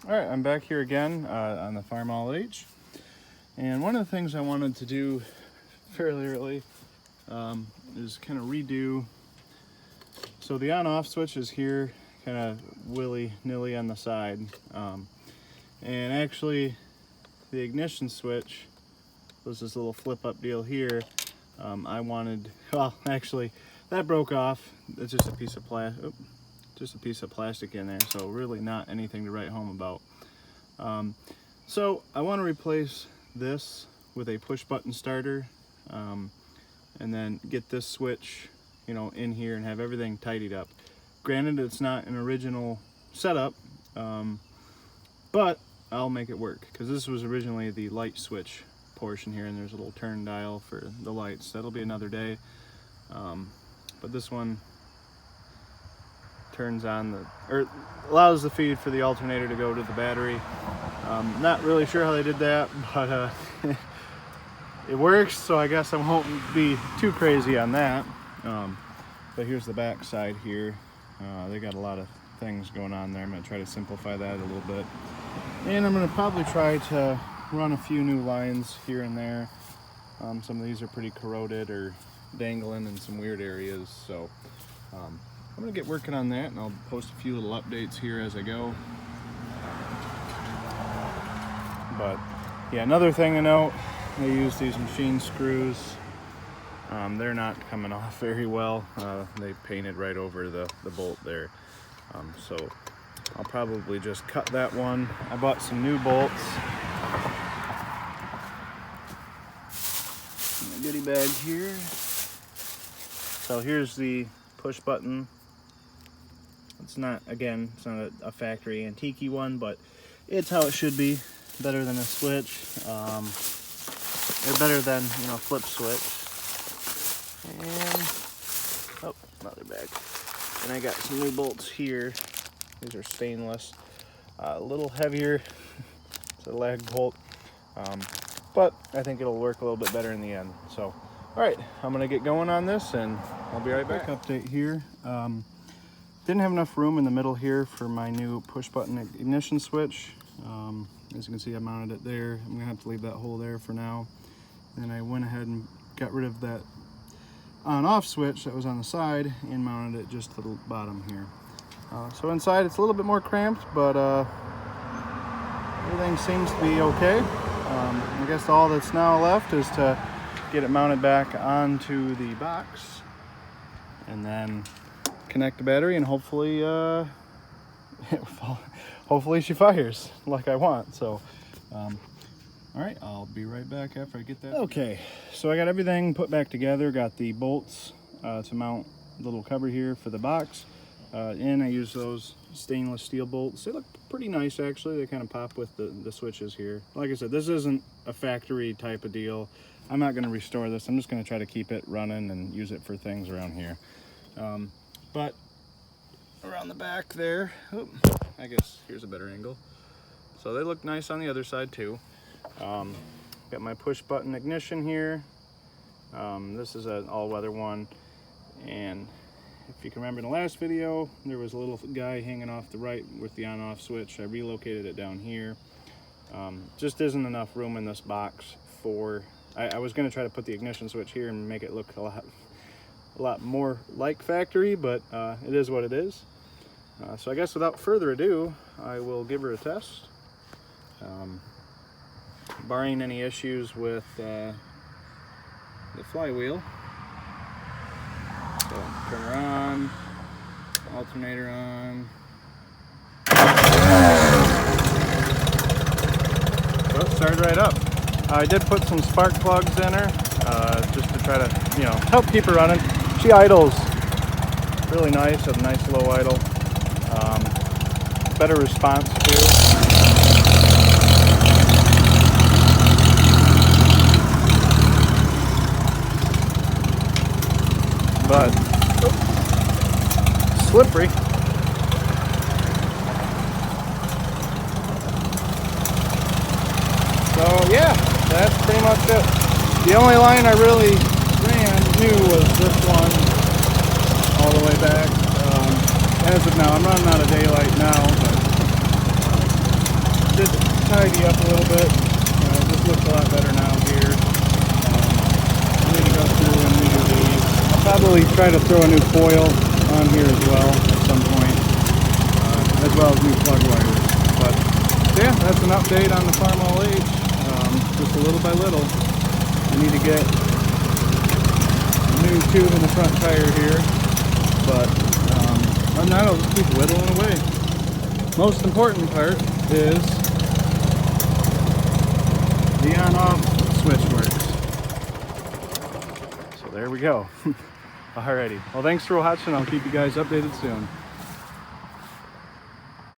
Alright, I'm back here again on the farmall H. And one of the things I wanted to do fairly early is kind of redo. So the on-off switch is here, kind of willy-nilly on the side. And actually, the ignition switch was this little flip-up deal here. I wanted, well, actually, that broke off. It's just a piece of plastic in there, so really not anything to write home about. So I want to replace this with a push-button starter, and then get this switch, in here and have everything tidied up. Granted, it's not an original setup, but I'll make it work, because this was originally the light switch portion here, and there's a little turn dial for the lights. That'll be another day. But this one turns on or allows the feed for the alternator to go to the battery. Not really sure how they did that, but it works, so I guess I won't be too crazy on that. But here's the back side here. They got a lot of things going on there. I'm going to try to simplify that a little bit. And I'm going to probably try to run a few new lines here and there. Some of these are pretty corroded or dangling in some weird areas, so I'm going to get working on that, and I'll post a few little updates here as I go. But yeah, another thing to note, they use these machine screws. They're not coming off very well. They painted right over the bolt there. So I'll probably just cut that one. I bought some new bolts in the goodie bag here. So here's the push button. It's not a factory antique-y one, but it's how it should be. Better than a switch, or better than, flip switch. And, oh, another bag. And I got some new bolts here. These are stainless, a little heavier. It's a lag bolt, but I think it'll work a little bit better in the end. So, all right, I'm gonna get going on this, and I'll be right back. Update here. Didn't have enough room in the middle here for my new push button ignition switch. As you can see, I mounted it there. I'm gonna have to leave that hole there for now. And I went ahead and got rid of that on-off switch that was on the side and mounted it just to the bottom here. So inside it's a little bit more cramped, but everything seems to be okay. I guess all that's now left is to get it mounted back onto the box and then connect the battery, and hopefully hopefully she fires like I want. So all right, I'll be right back after I get that. Okay, so I got everything put back together. Got the bolts to mount the little cover here for the box, and I use those stainless steel bolts. They look pretty nice, actually. They kind of pop with the switches here. Like I said, this isn't a factory type of deal. I'm not going to restore this. I'm just going to try to keep it running and use it for things around here. But around the back there, I guess here's a better angle. So they look nice on the other side too. Got my push button ignition here. This is an all-weather one, and if you can remember in the last video, there was a little guy hanging off the right with the on-off switch. I relocated it down here. Just isn't enough room in this box for, I was going to try to put the ignition switch here and make it look a lot more like factory, but it is what it is. So I guess without further ado, I will give her a test. Barring any issues with the flywheel. So turn her on, alternator on. So it started right up. I did put some spark plugs in her, just to try to, help keep her running. She idles really nice, a nice low idle. Better response too. But slippery. So yeah, that's pretty much it. The only line I really ran new was this one all the way back. As of now, I'm running out of daylight now, but did tidy up a little bit. This looks a lot better now here. I need to go through and redo these. I'll probably try to throw a new coil on here as well at some point, as well as new plug wires. But yeah, that's an update on the Farmall H. Just a little by little. I need to get a new tube in the front tire here, but other than that, I'll just keep whittling away. Most important part is the on-off switch works. So there we go. Alrighty. Well, thanks for watching. I'll keep you guys updated soon.